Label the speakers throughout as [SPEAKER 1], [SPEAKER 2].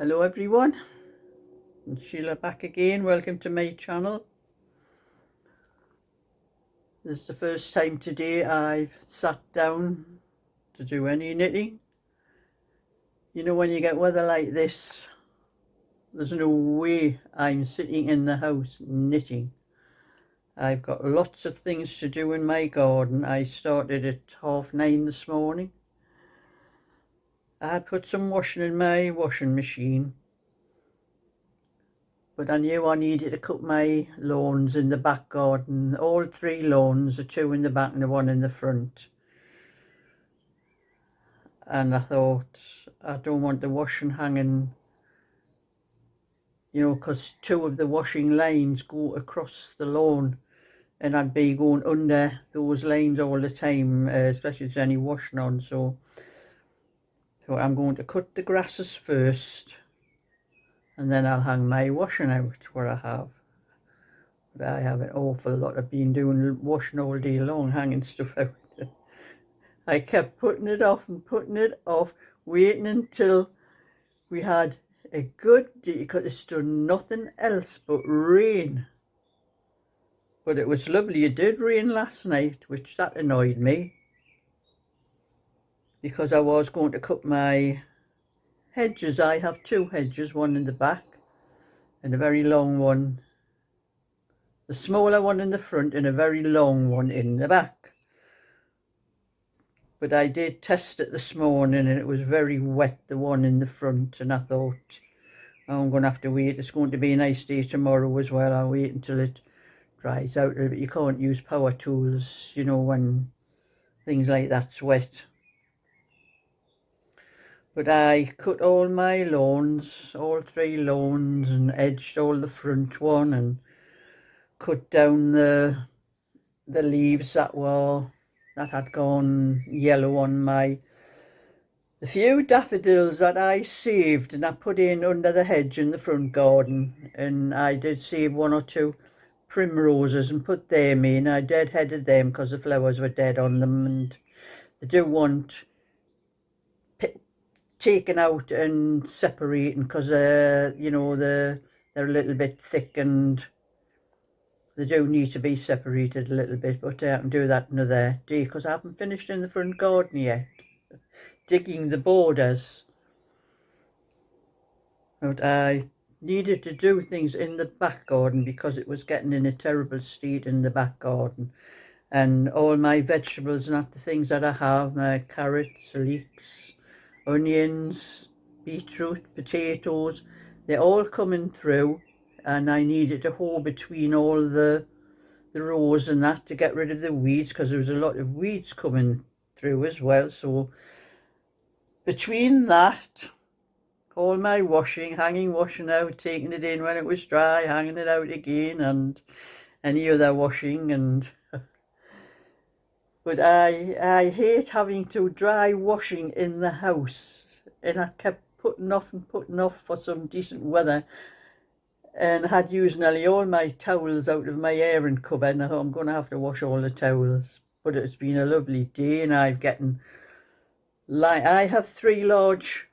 [SPEAKER 1] Hello everyone, it's Sheila back again. Welcome to my channel. This is the first time today I've sat down to do any knitting. You know, when you get weather like this, there's no way I'm sitting in the house knitting. I've got lots of things to do in my garden. I started at 9:30 this morning. I had put some washing in my washing machine, but I knew I needed to cut my lawns in the back garden. All three lawns, the two in the back and the one in the front. And I thought, I don't want the washing hanging, you know, because two of the washing lines go across the lawn, and I'd be going under those lines all the time, especially if there's any washing on. So I'm going to cut the grasses first, and then I'll hang my washing out where I have. But I have an awful lot. I've been doing washing all day long, hanging stuff out. I kept putting it off and putting it off, waiting until we had a good day, because it's done nothing else but rain. But it was lovely. It did rain last night, which that annoyed me, because I was going to cut my hedges. I have two hedges, one in the back and a very long one, the smaller one in the front and a very long one in the back. But I did test it this morning and it was very wet, the one in the front, and I thought, oh, I'm going to have to wait. It's going to be a nice day tomorrow as well. I'll wait until it dries out a little bit. You can't use power tools, you know, when things like that's wet. But I cut all my lawns, all three lawns, and edged all the front one, and cut down the leaves that had gone yellow on the few daffodils that I saved, and I put in under the hedge in the front garden. And I did save one or two primroses and put them in. I deadheaded them because the flowers were dead on them, and they do want taken out and separating, because you know, they're a little bit thick and they do need to be separated a little bit. But I can do that another day, because I haven't finished in the front garden yet, digging the borders. But I needed to do things in the back garden because it was getting in a terrible state in the back garden. And all my vegetables and the things that I have, my carrots, leeks, onions, beetroot, potatoes, they're all coming through, and I needed to hoe between all the rows and that to get rid of the weeds, because there was a lot of weeds coming through as well. So between that, all my washing, hanging washing out, taking it in when it was dry, hanging it out again, and any other washing, and but I hate having to dry washing in the house, and I kept putting off and putting off for some decent weather, and had used nearly all my towels out of my airing cupboard, and I thought I'm going to have to wash all the towels. But it's been a lovely day, and I have three large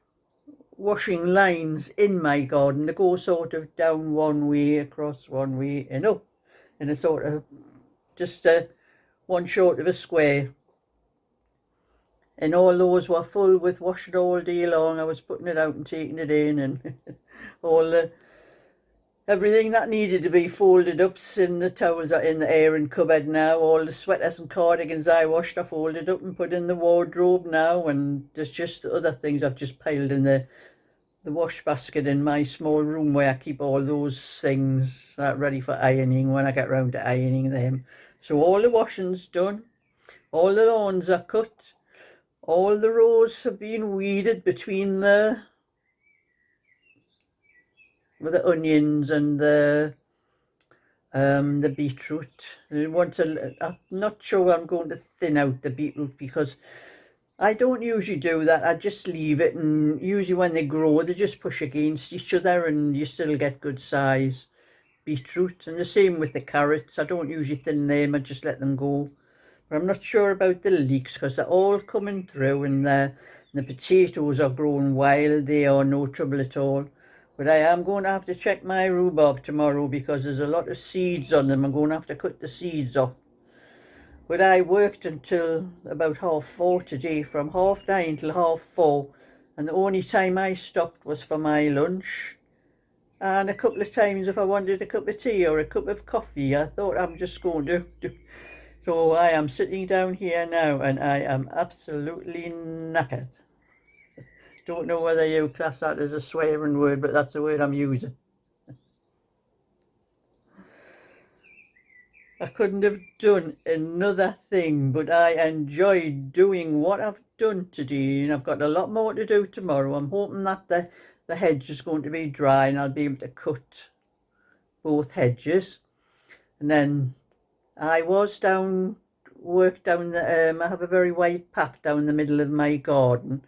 [SPEAKER 1] washing lines in my garden. They go sort of down one way, across one way, and up, and a sort of just one short of a square. And all those were full with washing all day long. I was putting it out and taking it in, and everything that needed to be folded up in the towels are in the airing cupboard now. All the sweaters and cardigans I washed, I folded up and put in the wardrobe now. And there's just other things I've just piled in the wash basket in my small room, where I keep all those things ready for ironing when I get round to ironing them. So all the washing's done, all the lawns are cut, all the rows have been weeded between with the onions and the beetroot. I'm not sure I'm going to thin out the beetroot, because I don't usually do that. I just leave it, and usually when they grow, they just push against each other, and you still get good size beetroot. And the same with the carrots. I don't usually thin them, I just let them go. But I'm not sure about the leeks, because they're all coming through, and the potatoes are growing wild. They are no trouble at all. But I am going to have to check my rhubarb tomorrow because there's a lot of seeds on them. I'm going to have to cut the seeds off. But I worked until about 4:30 today, from 9:30 till 4:30. And the only time I stopped was for my lunch. And a couple of times if I wanted a cup of tea or a cup of coffee, I thought I'm just going to do. So I am sitting down here now and I am absolutely knackered. Don't know whether you class that as a swearing word, but that's the word I'm using. I couldn't have done another thing, but I enjoyed doing what I've done today, and I've got a lot more to do tomorrow. I'm hoping that the hedge is going to be dry and I'll be able to cut both hedges. And then I was work down the, I have a very wide path down the middle of my garden,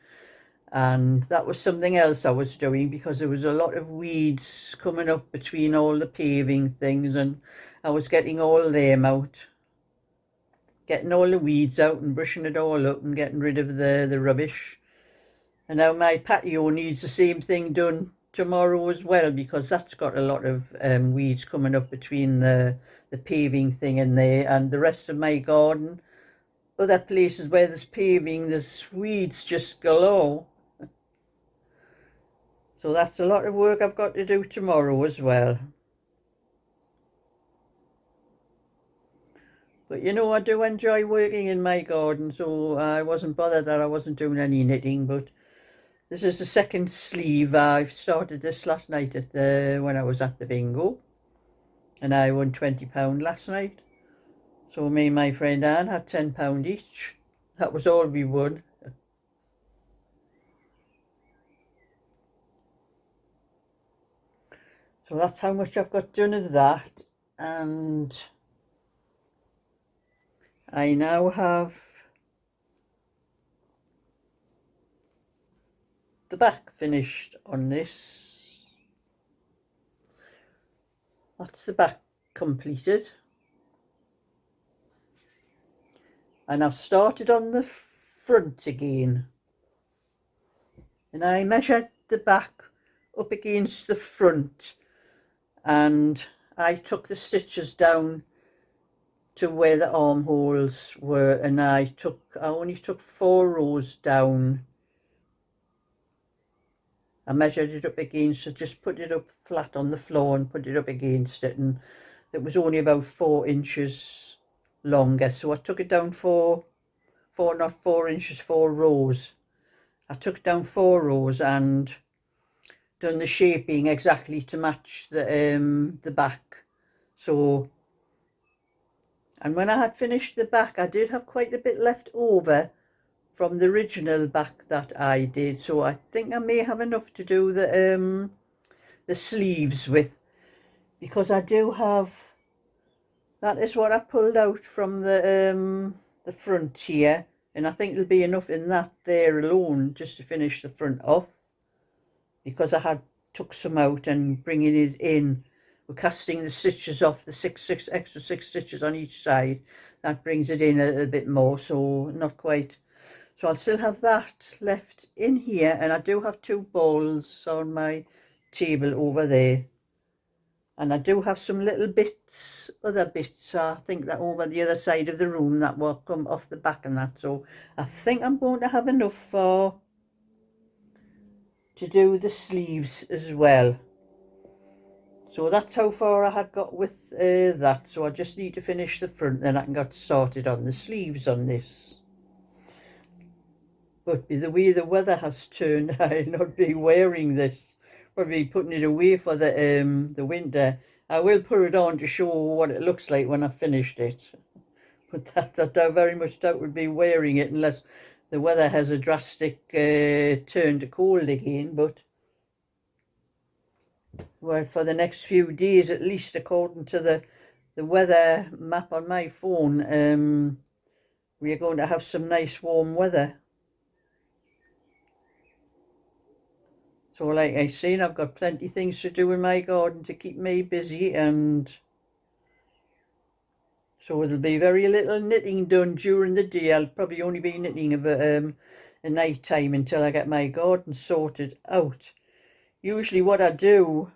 [SPEAKER 1] and that was something else I was doing because there was a lot of weeds coming up between all the paving things, and I was getting all them out, getting all the weeds out and brushing it all up and getting rid of the rubbish. And now my patio needs the same thing done tomorrow as well, because that's got a lot of weeds coming up between the paving thing in there and the rest of my garden. Other places where there's paving, there's weeds just galore. So that's a lot of work I've got to do tomorrow as well. But you know, I do enjoy working in my garden, so I wasn't bothered that I wasn't doing any knitting. But this is the second sleeve. I've started this last night at when I was at the bingo, and I won £20 last night. So me and my friend Anne had £10 each. That was all we won. So that's how much I've got done of that, and I now have the back finished on this. That's the back completed. And I've started on the front again. And I measured the back up against the front, and I took the stitches down to where the armholes were, and I only took 4 rows down. I measured it up against it, just put it up flat on the floor and put it up against it, and it was only about 4 inches longer. So I took it down not 4 inches, 4 rows. I took it down 4 rows and done the shaping exactly to match the back. So, and when I had finished the back, I did have quite a bit left over from the original back that I did, so I think I may have enough to do the sleeves with, because I do have, that is what I pulled out from the front here, and I think there'll be enough in that there alone just to finish the front off, because I had took some out and bringing it in. We're casting the stitches off, the extra 6 stitches on each side. That brings it in a little bit more, so not quite. So I'll still have that left in here, and I do have 2 balls on my table over there. And I do have some little bits, other bits, I think that over the other side of the room that will come off the back and that. So I think I'm going to have enough to do the sleeves as well. So that's how far I had got with that. So I just need to finish the front, then I can get started on the sleeves on this. But the way the weather has turned, I'll not be wearing this. Probably putting it away for the winter. I will put it on to show what it looks like when I've finished it. But that I very much doubt would be wearing it unless the weather has a drastic turn to cold again. But well, for the next few days, at least according to the weather map on my phone, we are going to have some nice warm weather. So like I say, I've got plenty of things to do in my garden to keep me busy, and so there'll be very little knitting done during the day. I'll probably only be knitting at night time until I get my garden sorted out. usually what I do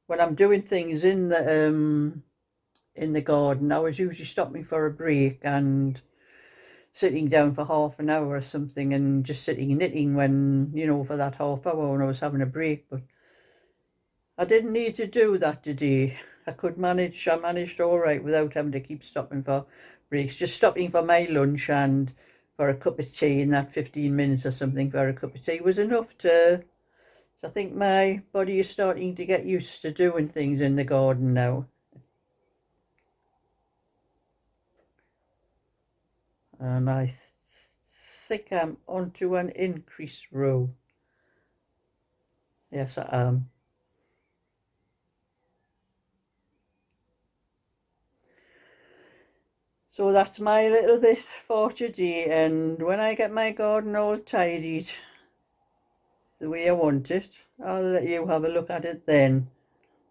[SPEAKER 1] when I'm doing things in the garden, I was usually stopping for a break and sitting down for half an hour or something and just sitting knitting when, for that half hour when I was having a break. But I didn't need to do that today. I managed all right without having to keep stopping for breaks. Just stopping for my lunch and for a cup of tea in that 15 minutes or something for a cup of tea was enough to. So I think my body is starting to get used to doing things in the garden now. And I think I'm onto an increased row. Yes, I am. So that's my little bit for today, and when I get my garden all tidied the way I want it, I'll let you have a look at it then.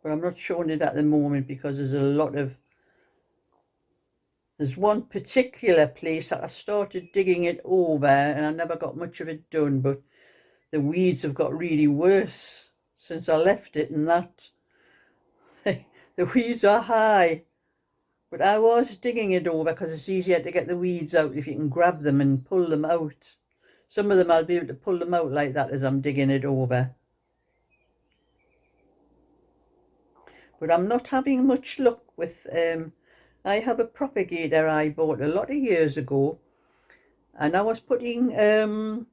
[SPEAKER 1] But I'm not showing it at the moment because there's one particular place that I started digging it over and I never got much of it done, but the weeds have got really worse since I left it, and that the weeds are high. But I was digging it over because it's easier to get the weeds out if you can grab them and pull them out. Some of them I'll be able to pull them out like that as I'm digging it over. But I'm not having much luck with, I have a propagator I bought a lot of years ago, and I was putting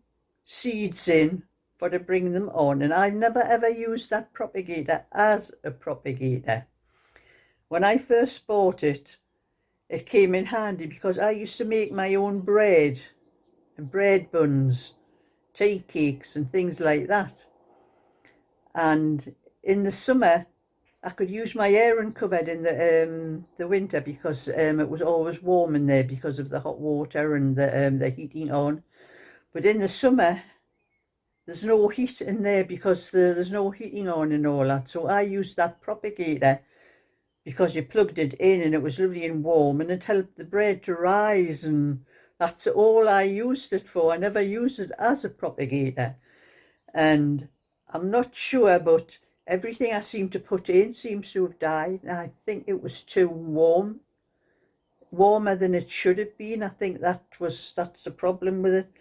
[SPEAKER 1] seeds in for to bring them on, and I've never ever used that propagator as a propagator. When I first bought it, it came in handy because I used to make my own bread and bread buns, tea cakes and things like that. And in the summer, I could use my airing cupboard in the winter because it was always warm in there because of the hot water and the heating on. But in the summer, there's no heat in there because there's no heating on and all that. So I used that propagator because you plugged it in and it was lovely and warm and it helped the bread to rise, and that's all I used it for. I never used it as a propagator, and I'm not sure, but everything I seem to put in seems to have died. I think it was too warm, warmer than it should have been. I think that's the problem with it.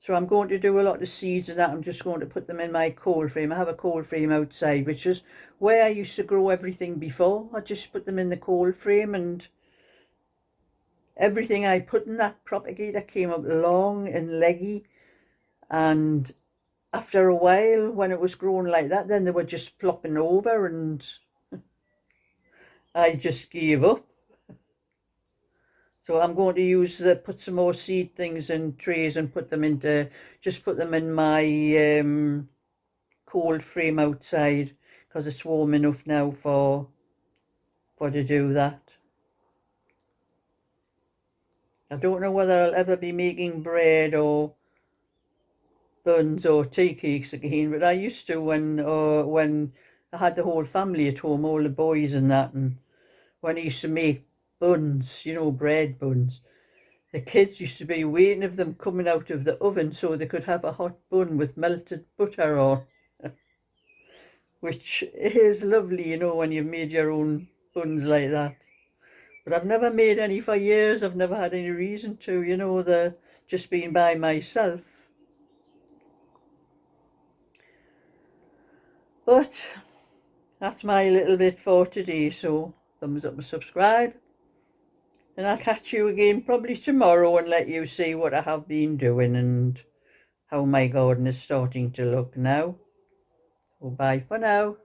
[SPEAKER 1] So I'm going to do a lot of seeds and that. I'm just going to put them in my cold frame. I have a cold frame outside, which is where I used to grow everything before. I just put them in the cold frame, and everything I put in that propagator came up long and leggy. And after a while, when it was growing like that, then they were just flopping over and I just gave up. So I'm going to put some more seed things in trays and put them in my cold frame outside because it's warm enough now for to do that. I don't know whether I'll ever be making bread or buns or tea cakes again, but I used to when I had the whole family at home, all the boys and that, and when I used to make buns, bread buns, the kids used to be waiting of them coming out of the oven so they could have a hot bun with melted butter on, which is lovely, when you've made your own buns like that. But I've never made any for years. I've never had any reason to, the just being by myself. But that's my little bit for today. So thumbs up and subscribe. And I'll catch you again probably tomorrow and let you see what I have been doing and how my garden is starting to look now. So bye for now.